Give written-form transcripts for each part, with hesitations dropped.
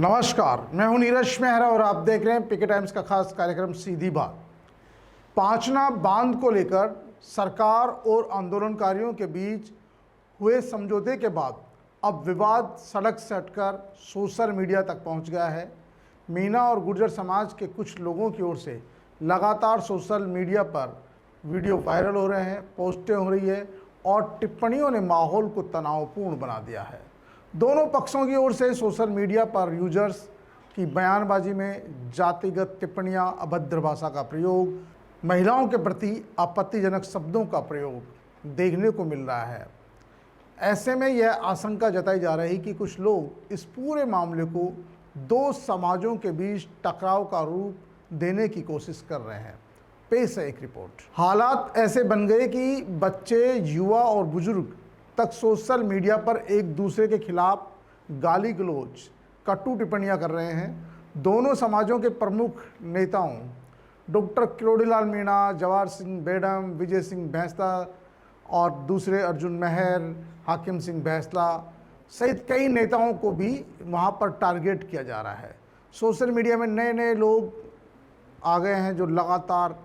नमस्कार, मैं हूं नीरज मेहरा और आप देख रहे हैं पीके टाइम्स का खास कार्यक्रम सीधी बात। पांचना बांध को लेकर सरकार और आंदोलनकारियों के बीच हुए समझौते के बाद अब विवाद सड़क से हटकर सोशल मीडिया तक पहुंच गया है। मीना और गुर्जर समाज के कुछ लोगों की ओर से लगातार सोशल मीडिया पर वीडियो वायरल हो रहे हैं, पोस्टें हो रही है और टिप्पणियों ने माहौल को तनावपूर्ण बना दिया है। दोनों पक्षों की ओर से सोशल मीडिया पर यूजर्स की बयानबाजी में जातिगत टिप्पणियां, अभद्र भाषा का प्रयोग, महिलाओं के प्रति आपत्तिजनक शब्दों का प्रयोग देखने को मिल रहा है। ऐसे में यह आशंका जताई जा रही कि कुछ लोग इस पूरे मामले को दो समाजों के बीच टकराव का रूप देने की कोशिश कर रहे हैं। पेश है एक रिपोर्ट। हालात ऐसे बन गए कि बच्चे, युवा और बुजुर्ग तक सोशल मीडिया पर एक दूसरे के खिलाफ गाली गलौज, कटु टिप्पणियां कर रहे हैं। दोनों समाजों के प्रमुख नेताओं डॉक्टर किरोड़ीलाल मीणा, जवाहर सिंह बेडम, विजय सिंह बैंसला और दूसरे अर्जुन मेहर, हाकिम सिंह बैंसला सहित कई नेताओं को भी वहां पर टारगेट किया जा रहा है। सोशल मीडिया में नए नए लोग आ गए हैं जो लगातार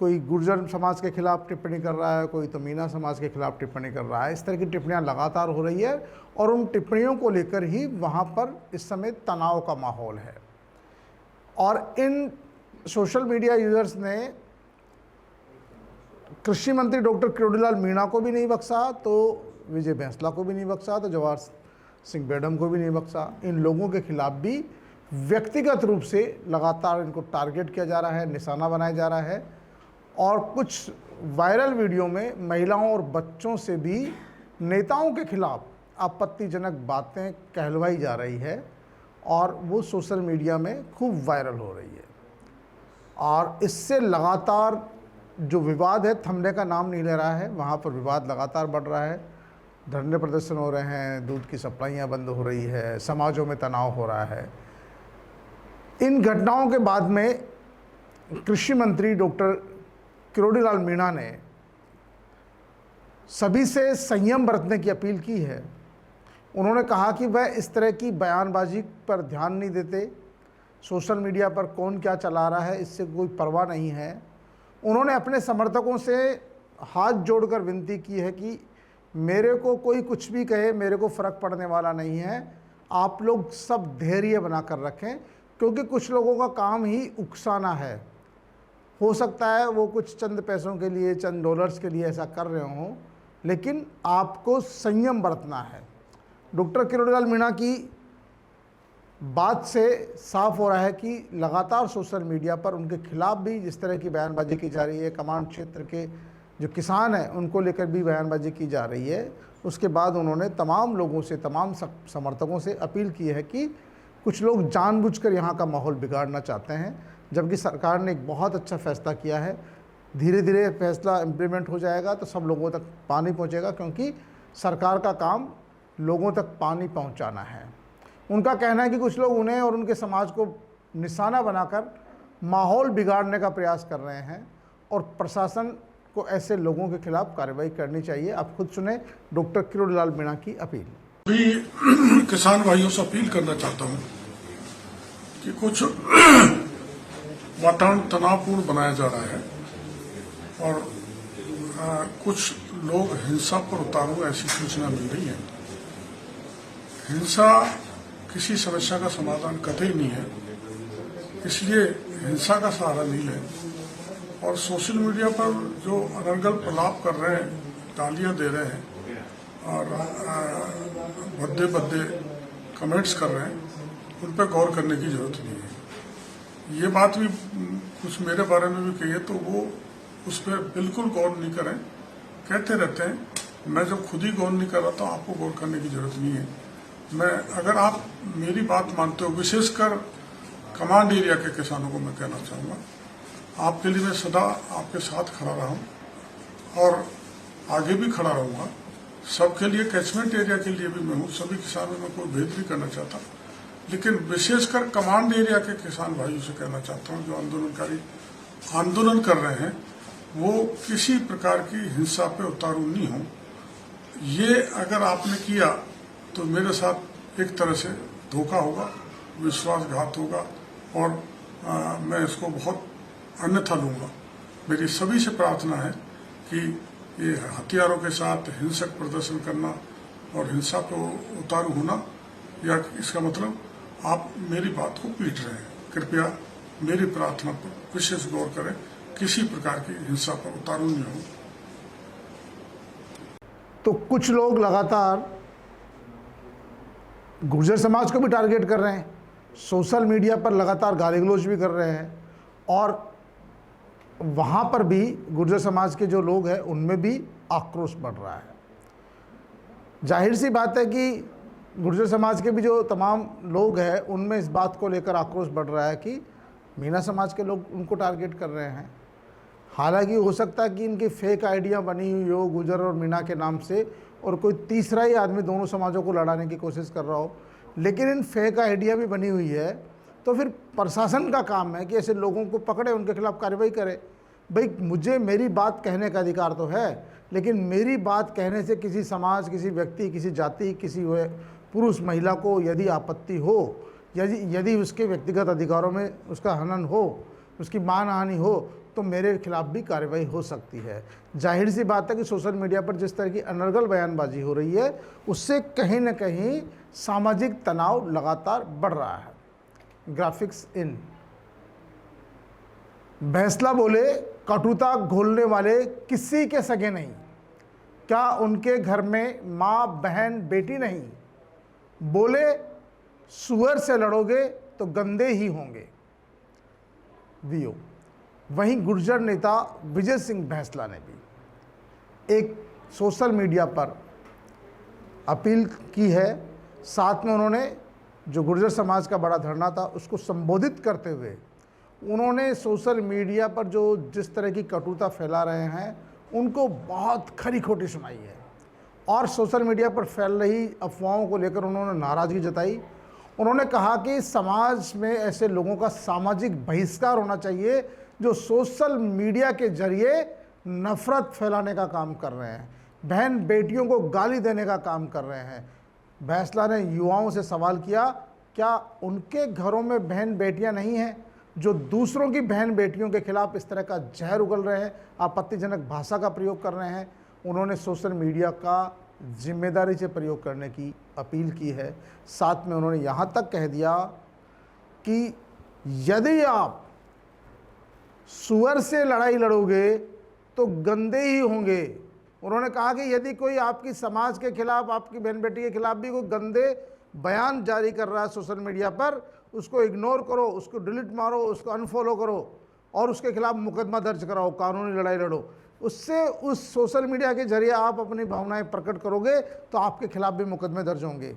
कोई गुर्जर समाज के खिलाफ टिप्पणी कर रहा है, कोई तो मीना समाज के खिलाफ टिप्पणी कर रहा है। इस तरह की टिप्पणियां लगातार हो रही है और उन टिप्पणियों को लेकर ही वहां पर इस समय तनाव का माहौल है। और इन सोशल मीडिया यूजर्स ने कृषि मंत्री डॉक्टर किरोड़ीलाल मीणा को भी नहीं बख्शा, तो विजय बैंसला को भी नहीं बख्शा, तो जवाहर सिंह बेडम को भी नहीं बख्शा। इन लोगों के खिलाफ भी व्यक्तिगत रूप से लगातार इनको टारगेट किया जा रहा है, निशाना बनाया जा रहा है। और कुछ वायरल वीडियो में महिलाओं और बच्चों से भी नेताओं के खिलाफ आपत्तिजनक बातें कहलवाई जा रही है और वो सोशल मीडिया में खूब वायरल हो रही है। और इससे लगातार जो विवाद है थमने का नाम नहीं ले रहा है। वहाँ पर विवाद लगातार बढ़ रहा है, धरने प्रदर्शन हो रहे हैं, दूध की सप्लाइयाँ बंद हो रही है, समाजों में तनाव हो रहा है। इन घटनाओं के बाद में कृषि मंत्री डॉक्टर किरोड़ीलाल मीणा ने सभी से संयम बरतने की अपील की है। उन्होंने कहा कि वह इस तरह की बयानबाजी पर ध्यान नहीं देते। सोशल मीडिया पर कौन क्या चला रहा है इससे कोई परवाह नहीं है। उन्होंने अपने समर्थकों से हाथ जोड़कर विनती की है कि मेरे को कोई कुछ भी कहे, मेरे को फ़र्क पड़ने वाला नहीं है। आप लोग सब धैर्य बनाकर रखें, क्योंकि कुछ लोगों का काम ही उकसाना है। हो सकता है वो कुछ चंद पैसों के लिए, चंद डॉलर्स के लिए ऐसा कर रहे हों, लेकिन आपको संयम बरतना है। डॉक्टर किरोड़ीलाल मीणा की बात से साफ हो रहा है कि लगातार सोशल मीडिया पर उनके खिलाफ भी जिस तरह की बयानबाजी की जा रही है, कमांड क्षेत्र के जो किसान हैं उनको लेकर भी बयानबाजी की जा रही है। उसके बाद उन्होंने तमाम लोगों से, तमाम समर्थकों से अपील की है कि कुछ लोग जानबूझकर यहाँ का माहौल बिगाड़ना चाहते हैं, जबकि सरकार ने एक बहुत अच्छा फैसला किया है। धीरे धीरे फैसला इम्प्लीमेंट हो जाएगा तो सब लोगों तक पानी पहुंचेगा, क्योंकि सरकार का काम लोगों तक पानी पहुंचाना है। उनका कहना है कि कुछ लोग उन्हें और उनके समाज को निशाना बनाकर माहौल बिगाड़ने का प्रयास कर रहे हैं और प्रशासन को ऐसे लोगों के खिलाफ कार्रवाई करनी चाहिए। आप खुद सुने डॉक्टर किरोड़ीलाल मीणा की अपील। भी किसान भाइयों से अपील करना चाहता हूं कि कुछ वातावरण तनावपूर्ण बनाया जा रहा है और कुछ लोग हिंसा पर उतारू, ऐसी सूचना मिल रही है। हिंसा किसी समस्या का समाधान कतई नहीं है, इसलिए हिंसा का सहारा नहीं है। और सोशल मीडिया पर जो अनर्गल प्रलाप कर रहे हैं, गालियां दे रहे हैं और भद्दे भद्दे कमेंट्स कर रहे हैं, उन पर गौर करने की जरूरत नहीं है। ये बात भी कुछ मेरे बारे में भी कही है, तो वो उस पर बिल्कुल गौर नहीं करें। कहते रहते हैं, मैं जब खुद ही गौर नहीं कर रहा तो आपको गौर करने की जरूरत नहीं है। अगर आप मेरी बात मानते हो, विशेषकर कमांड एरिया के किसानों को मैं कहना चाहूँगा, आपके लिए मैं सदा आपके साथ खड़ा रहा हूँ और आगे भी खड़ा रहूँगा। सबके लिए, कैचमेंट एरिया के लिए भी मैं हूँ, सभी किसानों में कोई भेद नहीं करना चाहता, लेकिन विशेषकर कमांड एरिया के किसान भाइयों से कहना चाहता हूँ जो आंदोलनकारी आंदोलन कर रहे हैं, वो किसी प्रकार की हिंसा पे उतारू नहीं हो। ये अगर आपने किया तो मेरे साथ एक तरह से धोखा होगा, विश्वासघात होगा और मैं इसको बहुत अन्यथा लूंगा। मेरी सभी से प्रार्थना है कि ये हथियारों के साथ हिंसक प्रदर्शन करना और हिंसा को उतारू होना, या इसका मतलब आप मेरी बात को पीट रहे हैं। कृपया मेरी प्रार्थना पर विशेष गौर करें, किसी प्रकार की हिंसा पर उतारू नहीं हो। तो कुछ लोग लगातार गुर्जर समाज को भी टारगेट कर रहे हैं, सोशल मीडिया पर लगातार गाली गलौज भी कर रहे हैं, और वहाँ पर भी गुर्जर समाज के जो लोग हैं उनमें भी आक्रोश बढ़ रहा है। जाहिर सी बात है कि गुर्जर समाज के भी जो तमाम लोग हैं उनमें इस बात को लेकर आक्रोश बढ़ रहा है कि मीणा समाज के लोग उनको टारगेट कर रहे हैं। हालांकि हो सकता है कि इनकी फेक आइडिया बनी हुई हो गुर्जर और मीणा के नाम से, और कोई तीसरा ही आदमी दोनों समाजों को लड़ाने की कोशिश कर रहा हो, लेकिन इन फेक आइडिया भी बनी हुई है। तो फिर प्रशासन का काम है कि ऐसे लोगों को पकड़े, उनके खिलाफ कार्रवाई करे। भाई मुझे मेरी बात कहने का अधिकार तो है, लेकिन मेरी बात कहने से किसी समाज, किसी व्यक्ति, किसी जाति, किसी पुरुष महिला को यदि आपत्ति हो, यदि उसके व्यक्तिगत अधिकारों में उसका हनन हो, उसकी मानहानि हो, तो मेरे खिलाफ भी कार्रवाई हो सकती है। जाहिर सी बात है कि सोशल मीडिया पर जिस तरह की अनर्गल बयानबाजी हो रही है उससे कहीं न कहीं सामाजिक तनाव लगातार बढ़ रहा है। ग्राफिक्स इन बैंसला बोले, कटुता घोलने वाले किसी के सगे नहीं, क्या उनके घर में माँ बहन बेटी नहीं, बोले सुअर से लड़ोगे तो गंदे ही होंगे। वीओ। वहीं गुर्जर नेता विजय सिंह बैंसला ने भी एक सोशल मीडिया पर अपील की है। साथ में उन्होंने जो गुर्जर समाज का बड़ा धरना था उसको संबोधित करते हुए उन्होंने सोशल मीडिया पर जो जिस तरह की कटुता फैला रहे हैं उनको बहुत खरी खोटी सुनाई है, और सोशल मीडिया पर फैल रही अफवाहों को लेकर उन्होंने नाराज़गी जताई। उन्होंने कहा कि समाज में ऐसे लोगों का सामाजिक बहिष्कार होना चाहिए जो सोशल मीडिया के जरिए नफरत फैलाने का काम कर रहे हैं, बहन बेटियों को गाली देने का काम कर रहे हैं। बैंसला ने युवाओं से सवाल किया, क्या उनके घरों में बहन बेटियां नहीं हैं जो दूसरों की बहन बेटियों के खिलाफ इस तरह का जहर उगल रहे हैं, आपत्तिजनक भाषा का प्रयोग कर रहे हैं। उन्होंने सोशल मीडिया का जिम्मेदारी से प्रयोग करने की अपील की है। साथ में उन्होंने यहाँ तक कह दिया कि यदि आप सुअर से लड़ाई लड़ोगे तो गंदे ही होंगे। उन्होंने कहा कि यदि कोई आपकी समाज के खिलाफ, आपकी बहन बेटी के खिलाफ भी कोई गंदे बयान जारी कर रहा है सोशल मीडिया पर, उसको इग्नोर करो, उसको डिलीट मारो, उसको अनफॉलो करो और उसके खिलाफ मुकदमा दर्ज कराओ, कानूनी लड़ाई लड़ो। उससे उस सोशल मीडिया के जरिए आप अपनी भावनाएं प्रकट करोगे तो आपके खिलाफ भी मुकदमे दर्ज होंगे।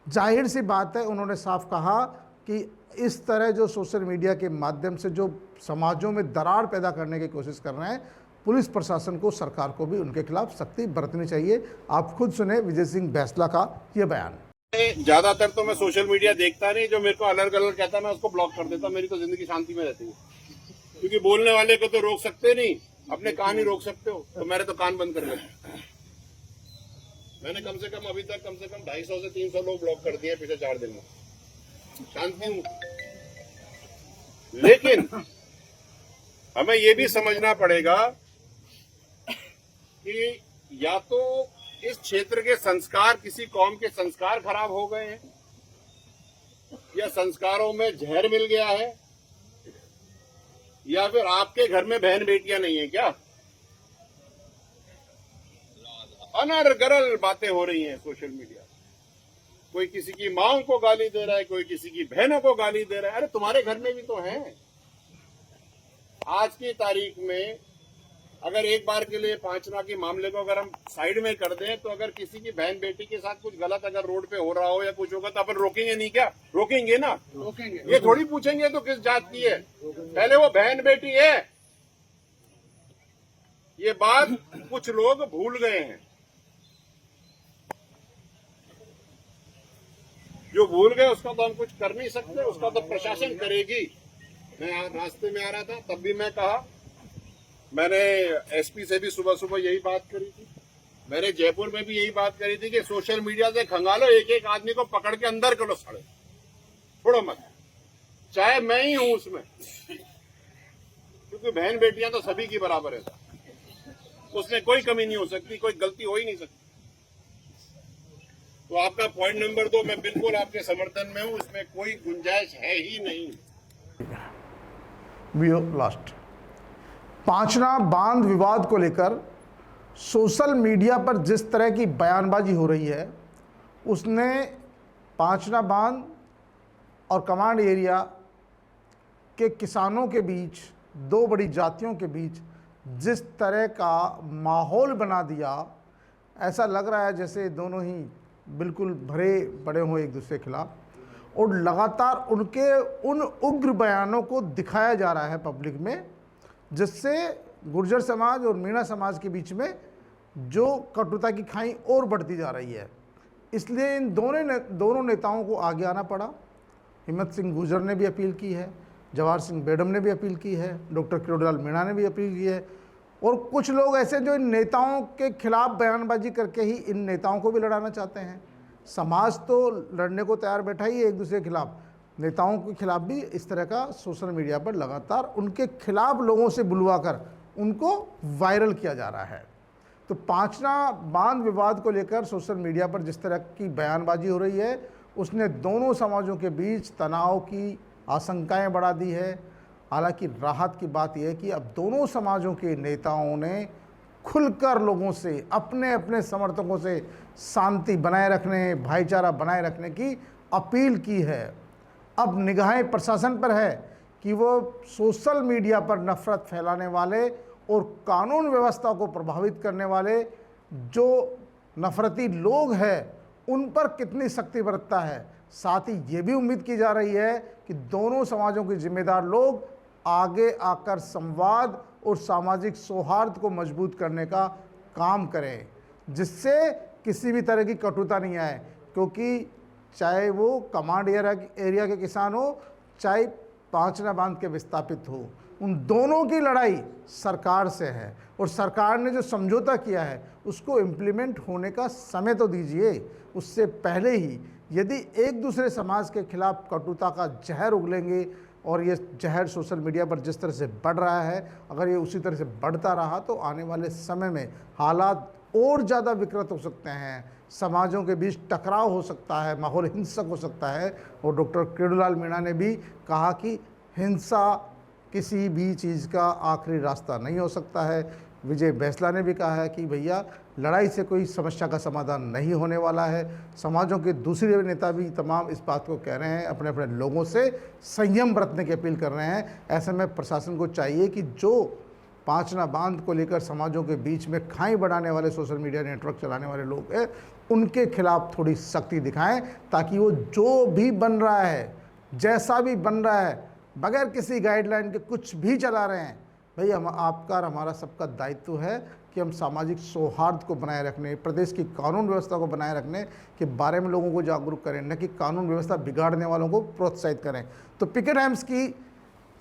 जाहिर सी बात है, उन्होंने साफ कहा कि इस तरह जो सोशल मीडिया के माध्यम से जो समाजों में दरार पैदा करने की कोशिश कर रहे हैं, पुलिस प्रशासन को, सरकार को भी उनके खिलाफ सख्ती बरतनी चाहिए। आप खुद सुने विजय सिंह बैंसला का ये बयान। ज्यादातर तो मैं सोशल मीडिया देखता नहीं, जो मेरे को अलग अलग कहता है मैं उसको ब्लॉक कर देता हूं। मेरी तो जिंदगी शांति में रहती है, क्योंकि बोलने वाले को तो रोक सकते नहीं, अपने कान ही रोक सकते हो। तो मेरे तो कान बंद कर देते। मैंने कम से कम अभी तक 250 से 300 लोग ब्लॉक कर दिए पिछले 4 दिन में। शांति हूं, लेकिन हमें ये भी समझना पड़ेगा कि या तो इस क्षेत्र के संस्कार, किसी कौम के संस्कार खराब हो गए हैं, या संस्कारों में जहर मिल गया है, या फिर आपके घर में बहन बेटियां नहीं है क्या। अनर्गल बातें हो रही हैं सोशल मीडिया। कोई किसी की मां को गाली दे रहा है, कोई किसी की बहनों को गाली दे रहा है। अरे तुम्हारे घर में भी तो है। आज की तारीख में अगर एक बार के लिए 5 लाख के मामले को अगर हम साइड में कर दें, तो अगर किसी की बहन बेटी के साथ कुछ गलत अगर रोड पे हो रहा हो या कुछ होगा तो अपन रोकेंगे नहीं क्या? रोकेंगे ना, रोकेंगे। ये थोड़ी पूछेंगे तो किस जात की है, पहले वो बहन बेटी है। ये बात कुछ लोग भूल गए हैं। जो भूल गए उसका तो हम कुछ कर नहीं सकते, उसका तो प्रशासन करेगी। मैं रास्ते में आ रहा था तब भी मैं कहा, मैंने एसपी से भी सुबह सुबह यही बात करी थी, मैंने जयपुर में भी यही बात करी थी कि सोशल मीडिया से खंगालो, एक एक आदमी को पकड़ के अंदर करो साड़े। छोड़ो मत, चाहे मैं ही हूं उसमें, क्योंकि बहन बेटियां तो सभी की बराबर है, उसमें कोई कमी नहीं हो सकती, कोई गलती हो ही नहीं सकती। तो आपका पॉइंट नंबर 2 मैं बिल्कुल आपके समर्थन में हूं, इसमें कोई गुंजाइश है ही नहीं। Video last. पांचना बांध विवाद को लेकर सोशल मीडिया पर जिस तरह की बयानबाजी हो रही है, उसने पांचना बांध और कमांड एरिया के किसानों के बीच, दो बड़ी जातियों के बीच जिस तरह का माहौल बना दिया, ऐसा लग रहा है जैसे दोनों ही बिल्कुल भरे पड़े हों एक दूसरे के खिलाफ, और लगातार उनके उन उग्र बयानों को दिखाया जा रहा है पब्लिक में, जिससे गुर्जर समाज और मीणा समाज के बीच में जो कटुता की खाई और बढ़ती जा रही है। इसलिए इन दोनों नेताओं को आगे आना पड़ा। हिम्मत सिंह गुर्जर ने भी अपील की है, जवाहर सिंह बेडम ने भी अपील की है, डॉक्टर किरोड़ीलाल मीणा ने भी अपील की है, और कुछ लोग ऐसे जो इन नेताओं के खिलाफ बयानबाजी करके ही इन नेताओं को भी लड़ाना चाहते हैं। समाज तो लड़ने को तैयार बैठा ही है एक दूसरे के खिलाफ, नेताओं के खिलाफ भी इस तरह का सोशल मीडिया पर लगातार उनके खिलाफ लोगों से बुलवाकर उनको वायरल किया जा रहा है। तो पांचना बांध विवाद को लेकर सोशल मीडिया पर जिस तरह की बयानबाजी हो रही है, उसने दोनों समाजों के बीच तनाव की आशंकाएं बढ़ा दी है। हालांकि राहत की बात यह है कि अब दोनों समाजों के नेताओं ने खुलकर लोगों से, अपने अपने समर्थकों से शांति बनाए रखने, भाईचारा बनाए रखने की अपील की है। अब निगाहें प्रशासन पर है कि वो सोशल मीडिया पर नफरत फैलाने वाले और कानून व्यवस्था को प्रभावित करने वाले जो नफरती लोग हैं उन पर कितनी सख्ती बरतता है। साथ ही ये भी उम्मीद की जा रही है कि दोनों समाजों के जिम्मेदार लोग आगे आकर संवाद और सामाजिक सौहार्द को मजबूत करने का काम करें, जिससे किसी भी तरह की कटुता नहीं आए। क्योंकि चाहे वो कमांड एरिया के किसान हो, चाहे पांचना बांध के विस्थापित हो, उन दोनों की लड़ाई सरकार से है, और सरकार ने जो समझौता किया है उसको इम्प्लीमेंट होने का समय तो दीजिए। उससे पहले ही यदि एक दूसरे समाज के खिलाफ कटुता का जहर उगलेंगे, और ये जहर सोशल मीडिया पर जिस तरह से बढ़ रहा है, अगर ये उसी तरह से बढ़ता रहा तो आने वाले समय में हालात और ज़्यादा विकृत हो सकते हैं, समाजों के बीच टकराव हो सकता है, माहौल हिंसक हो सकता है। और डॉक्टर किरोड़ीलाल मीणा ने भी कहा कि हिंसा किसी भी चीज़ का आखिरी रास्ता नहीं हो सकता है। विजय बैंसला ने भी कहा है कि भैया लड़ाई से कोई समस्या का समाधान नहीं होने वाला है। समाजों के दूसरे नेता भी तमाम इस बात को कह रहे हैं, अपने अपने लोगों से संयम बरतने की अपील कर रहे हैं। ऐसे में प्रशासन को चाहिए कि जो पांचना बांध को लेकर समाजों के बीच में खाई बढ़ाने वाले सोशल मीडिया नेटवर्क चलाने वाले लोग हैं, उनके खिलाफ थोड़ी सख्ती दिखाएं, ताकि वो जो भी बन रहा है, जैसा भी बन रहा है, बगैर किसी गाइडलाइन के कुछ भी चला रहे हैं, भाई हम आपका और हमारा सबका दायित्व है कि हम सामाजिक सौहार्द को बनाए रखने, प्रदेश की कानून व्यवस्था को बनाए रखने के बारे में लोगों को जागरूक करें, न कि कानून व्यवस्था बिगाड़ने वालों को प्रोत्साहित करें। तो पीके टाइम्स की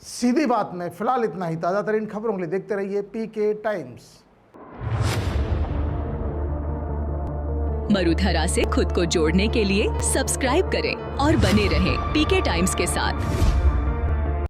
सीधी बात में फिलहाल इतना ही। ताज़ा तरीन खबरों के लिए देखते रहिए पीके टाइम्स। मरुधरा से खुद को जोड़ने के लिए सब्सक्राइब करें और बने रहें पीके टाइम्स के साथ।